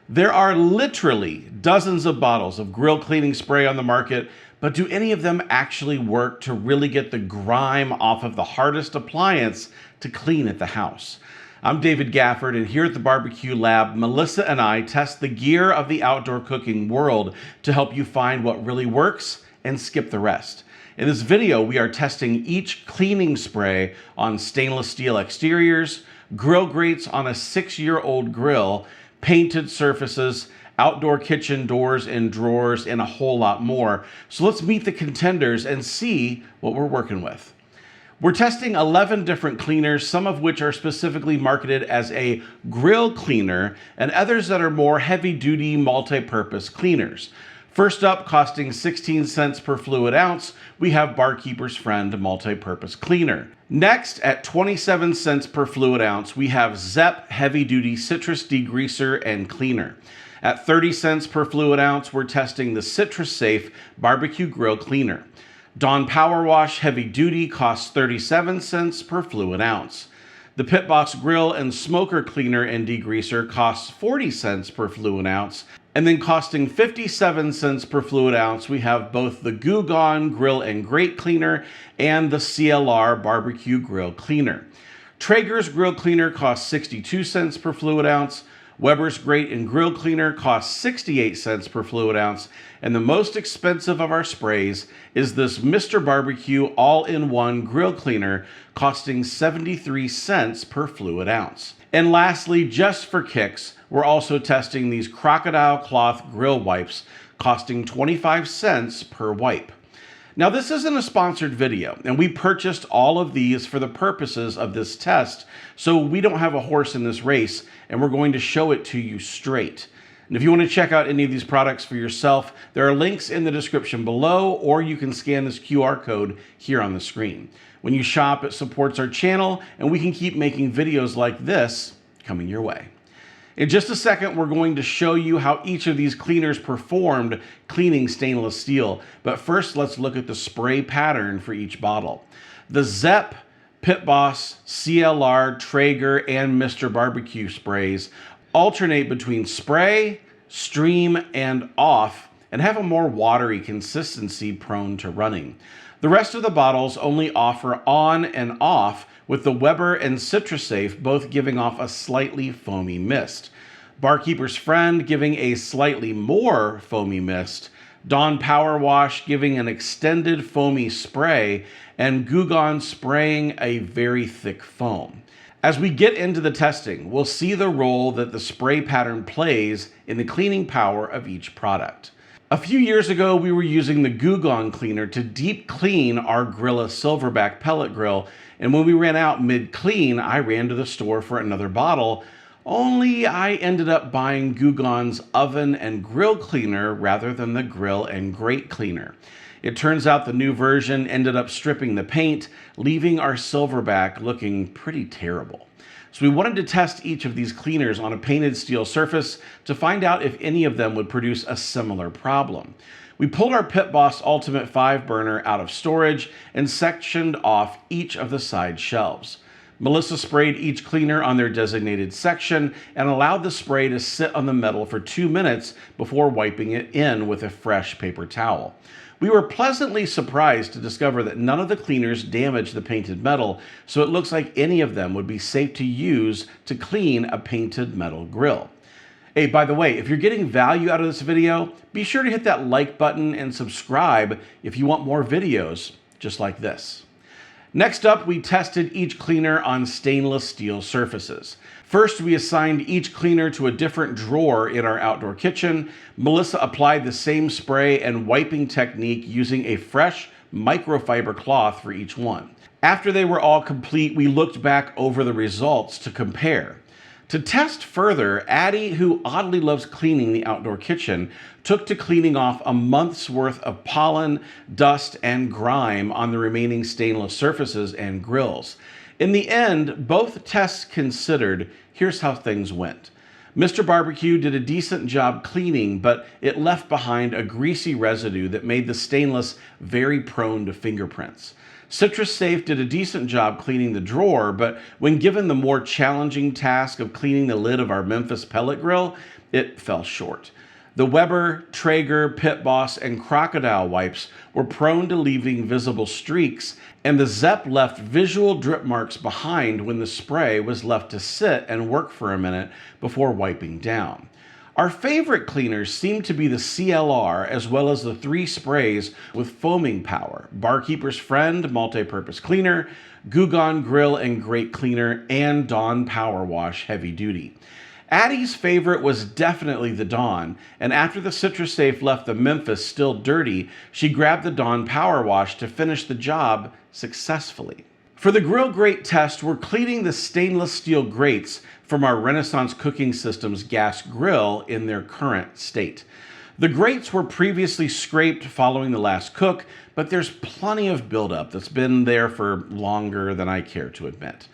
There are literally dozens of bottles of grill cleaning spray on the market, but do any of them actually work to really get the grime off of the hardest appliance to clean at the house? I'm David Gafford, and here at the Barbecue Lab, Melissa and I test the gear of the outdoor cooking world to help you find what really works and skip the rest. In this video, we are testing each cleaning spray on stainless steel exteriors, grill grates on a 6-year-old grill, painted surfaces, outdoor kitchen doors and drawers, and a whole lot more. So let's meet the contenders and see what we're working with. We're testing 11 different cleaners, some of which are specifically marketed as a grill cleaner, and others that are more heavy-duty multi-purpose cleaners. First up, costing 16 cents per fluid ounce, we have Barkeeper's Friend Multi-Purpose Cleaner. Next, at 27 cents per fluid ounce, we have Zep Heavy Duty Citrus Degreaser and Cleaner. At 30 cents per fluid ounce, we're testing the Citrusafe Barbecue Grill Cleaner. Dawn PowerWash Heavy Duty costs 37 cents per fluid ounce. The Pit Boss Grill and Smoker Cleaner and Degreaser costs 40 cents per fluid ounce. And then costing 57 cents per fluid ounce, we have both the Goo Gone Grill and Grate Cleaner and the CLR Barbecue Grill Cleaner. Traeger's Grill Cleaner costs 62 cents per fluid ounce. Weber's Grate and Grill Cleaner costs 68 cents per fluid ounce. And the most expensive of our sprays is this Mr. Barbecue All-in-One Grill Cleaner, costing 73 cents per fluid ounce. And lastly, just for kicks, we're also testing these crocodile cloth grill wipes, costing 25 cents per wipe. Now, this isn't a sponsored video, and we purchased all of these for the purposes of this test, so we don't have a horse in this race, and we're going to show it to you straight. And if you want to check out any of these products for yourself, there are links in the description below, or you can scan this QR code here on the screen. When you shop, it supports our channel, and we can keep making videos like this coming your way. In just a second, we're going to show you how each of these cleaners performed cleaning stainless steel. But first, let's look at the spray pattern for each bottle. The Zep, Pit Boss, CLR, Traeger, and Mr. Barbecue sprays alternate between spray, stream, and off, and have a more watery consistency prone to running. The rest of the bottles only offer on and off, with the Weber and Citrusafe both giving off a slightly foamy mist. Barkeeper's Friend giving a slightly more foamy mist, Dawn PowerWash giving an extended foamy spray, and Goo Gone spraying a very thick foam. As we get into the testing, we'll see the role that the spray pattern plays in the cleaning power of each product. A few years ago, we were using the Goo Gone cleaner to deep clean our Grilla Silverback pellet grill, and when we ran out mid-clean, I ran to the store for another bottle, only I ended up buying Goo Gone's oven and grill cleaner rather than the grill and grate cleaner. It turns out the new version ended up stripping the paint, leaving our Silverback looking pretty terrible. So we wanted to test each of these cleaners on a painted steel surface to find out if any of them would produce a similar problem. We pulled our Pit Boss Ultimate 5 burner out of storage and sectioned off each of the side shelves. Melissa sprayed each cleaner on their designated section and allowed the spray to sit on the metal for 2 minutes before wiping it in with a fresh paper towel. We were pleasantly surprised to discover that none of the cleaners damaged the painted metal, so it looks like any of them would be safe to use to clean a painted metal grill. Hey, by the way, if you're getting value out of this video, be sure to hit that like button and subscribe if you want more videos just like this. Next up, we tested each cleaner on stainless steel surfaces. First, we assigned each cleaner to a different drawer in our outdoor kitchen. Melissa applied the same spray and wiping technique using a fresh microfiber cloth for each one. After they were all complete, we looked back over the results to compare. To test further, Addie, who oddly loves cleaning the outdoor kitchen, took to cleaning off a month's worth of pollen, dust, and grime on the remaining stainless surfaces and grills. In the end, both tests considered, here's how things went. Mr. Barbecue did a decent job cleaning, but it left behind a greasy residue that made the stainless very prone to fingerprints. Citrusafe did a decent job cleaning the drawer, but when given the more challenging task of cleaning the lid of our Memphis pellet grill, it fell short. The Weber, Traeger, Pit Boss, and Crocodile wipes were prone to leaving visible streaks, and the Zepp left visual drip marks behind when the spray was left to sit and work for a minute before wiping down. Our favorite cleaners seem to be the CLR, as well as the 3 sprays with foaming power: Barkeeper's Friend Multi-Purpose Cleaner, Goo Gone Grill and Grate Cleaner, and Dawn PowerWash Heavy Duty. Addie's favorite was definitely the Dawn, and after the Citrusafe left the Memphis still dirty, she grabbed the Dawn PowerWash to finish the job successfully. For the grill grate test, we're cleaning the stainless steel grates from our Renaissance Cooking Systems gas grill in their current state. The grates were previously scraped following the last cook, but there's plenty of buildup that's been there for longer than I care to admit.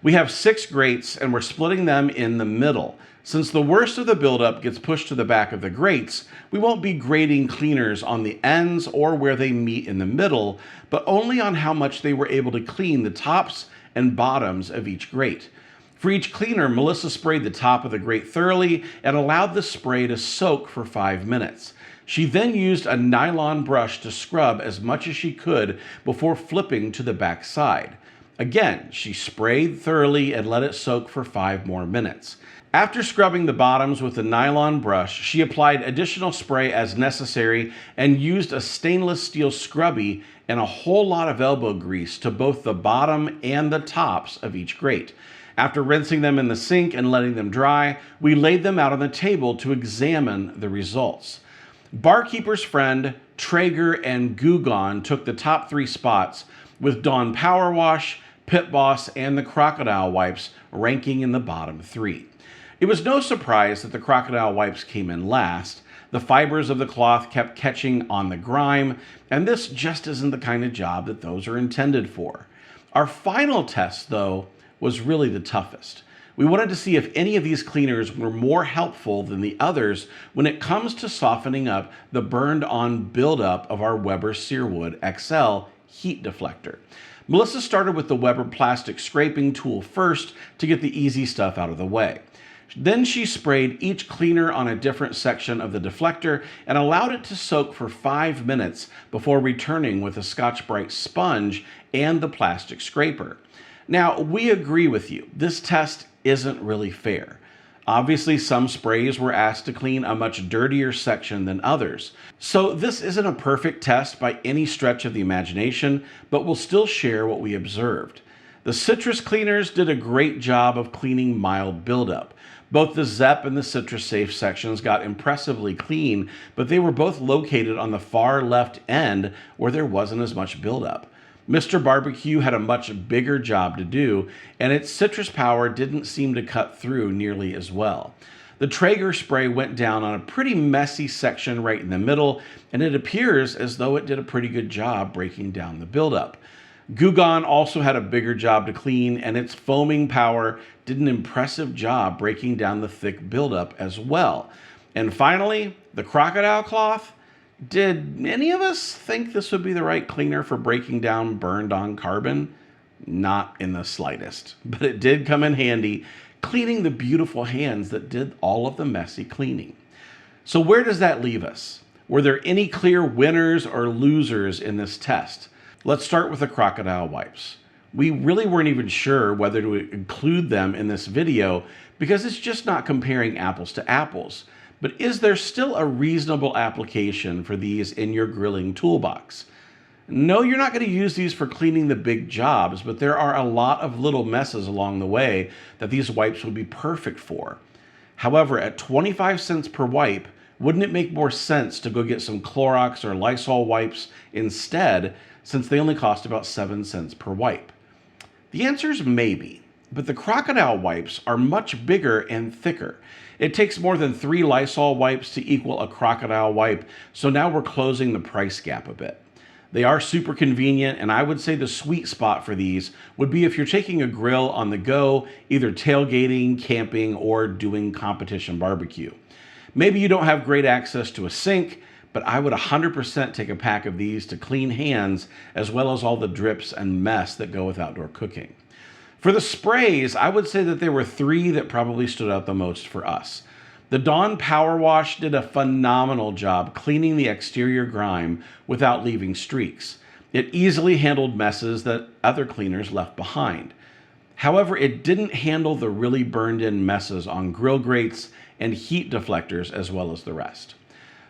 We have 6 grates and we're splitting them in the middle. Since the worst of the buildup gets pushed to the back of the grates, we won't be grading cleaners on the ends or where they meet in the middle, but only on how much they were able to clean the tops and bottoms of each grate. For each cleaner, Melissa sprayed the top of the grate thoroughly and allowed the spray to soak for 5 minutes. She then used a nylon brush to scrub as much as she could before flipping to the back side. Again, she sprayed thoroughly and let it soak for 5 more minutes. After scrubbing the bottoms with a nylon brush, she applied additional spray as necessary and used a stainless steel scrubby and a whole lot of elbow grease to both the bottom and the tops of each grate. After rinsing them in the sink and letting them dry, we laid them out on the table to examine the results. Barkeeper's Friend, Traeger, and Goo Gone took the top 3 spots, with Dawn PowerWash, Pit Boss, and the Crocodile wipes ranking in the bottom 3. It was no surprise that the Crocodile wipes came in last. The fibers of the cloth kept catching on the grime, and this just isn't the kind of job that those are intended for. Our final test, though, was really the toughest. We wanted to see if any of these cleaners were more helpful than the others when it comes to softening up the burned-on buildup of our Weber Searwood XL heat deflector. Melissa started with the Weber plastic scraping tool first to get the easy stuff out of the way. Then she sprayed each cleaner on a different section of the deflector and allowed it to soak for 5 minutes before returning with a Scotch-Brite sponge and the plastic scraper. Now, we agree with you. This test isn't really fair. Obviously, some sprays were asked to clean a much dirtier section than others. So this isn't a perfect test by any stretch of the imagination, but we'll still share what we observed. The citrus cleaners did a great job of cleaning mild buildup. Both the Zepp and the Citrusafe sections got impressively clean, but they were both located on the far left end where there wasn't as much buildup. Mr. Barbecue had a much bigger job to do, and its citrus power didn't seem to cut through nearly as well. The Traeger spray went down on a pretty messy section right in the middle, and it appears as though it did a pretty good job breaking down the buildup. Goo Gone also had a bigger job to clean, and its foaming power did an impressive job breaking down the thick buildup as well. And finally, the Crocodile cloth. Did any of us think this would be the right cleaner for breaking down burned-on carbon? Not in the slightest, but it did come in handy, cleaning the beautiful hands that did all of the messy cleaning. So where does that leave us? Were there any clear winners or losers in this test? Let's start with the Crocodile wipes. We really weren't even sure whether to include them in this video because it's just not comparing apples to apples. But is there still a reasonable application for these in your grilling toolbox? No, you're not going to use these for cleaning the big jobs, but there are a lot of little messes along the way that these wipes would be perfect for. However, at 25 cents per wipe, wouldn't it make more sense to go get some Clorox or Lysol wipes instead, since they only cost about 7 cents per wipe? The answer is maybe, but the Crocodile wipes are much bigger and thicker. It takes more than 3 Lysol wipes to equal a Crocodile wipe, so now we're closing the price gap a bit. They are super convenient, and I would say the sweet spot for these would be if you're taking a grill on the go, either tailgating, camping, or doing competition barbecue. Maybe you don't have great access to a sink, but but I would 100% take a pack of these to clean hands, as well as all the drips and mess that go with outdoor cooking. For the sprays, I would say that there were 3 that probably stood out the most for us. The Dawn PowerWash did a phenomenal job cleaning the exterior grime without leaving streaks. It easily handled messes that other cleaners left behind. However, it didn't handle the really burned in messes on grill grates and heat deflectors as well as the rest.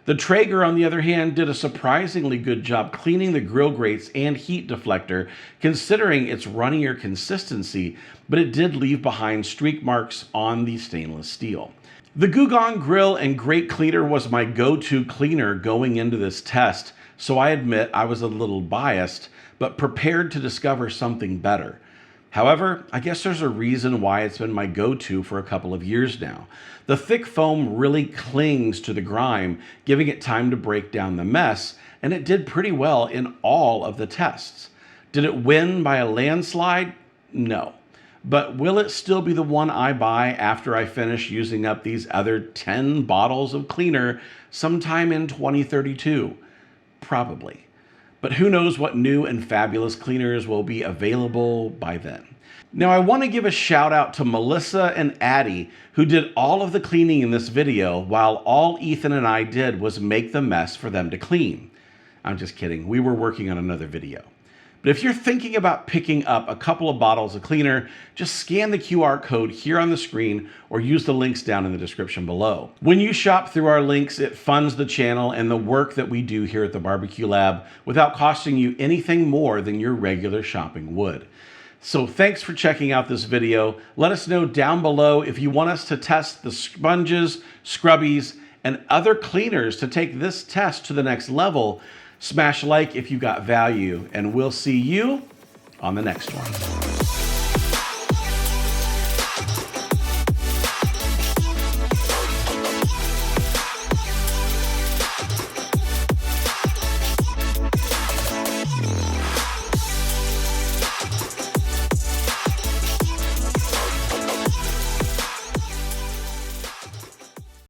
The Traeger, on the other hand, did a surprisingly good job cleaning the grill grates and heat deflector, considering its runnier consistency, but it did leave behind streak marks on the stainless steel. The Goo Gone grill and grate cleaner was my go-to cleaner going into this test, so I admit I was a little biased, but prepared to discover something better. However, I guess there's a reason why it's been my go-to for a couple of years now. The thick foam really clings to the grime, giving it time to break down the mess, and it did pretty well in all of the tests. Did it win by a landslide? No. But will it still be the one I buy after I finish using up these other 10 bottles of cleaner sometime in 2032? Probably. But who knows what new and fabulous cleaners will be available by then. Now I want to give a shout out to Melissa and Addie, who did all of the cleaning in this video, while all Ethan and I did was make the mess for them to clean. I'm just kidding, we were working on another video. But if you're thinking about picking up a couple of bottles of cleaner, just scan the QR code here on the screen or use the links down in the description below. When you shop through our links, it funds the channel and the work that we do here at the Barbecue Lab without costing you anything more than your regular shopping would. So thanks for checking out this video. Let us know down below if you want us to test the sponges, scrubbies, and other cleaners to take this test to the next level. Smash like if you got value, and we'll see you on the next one.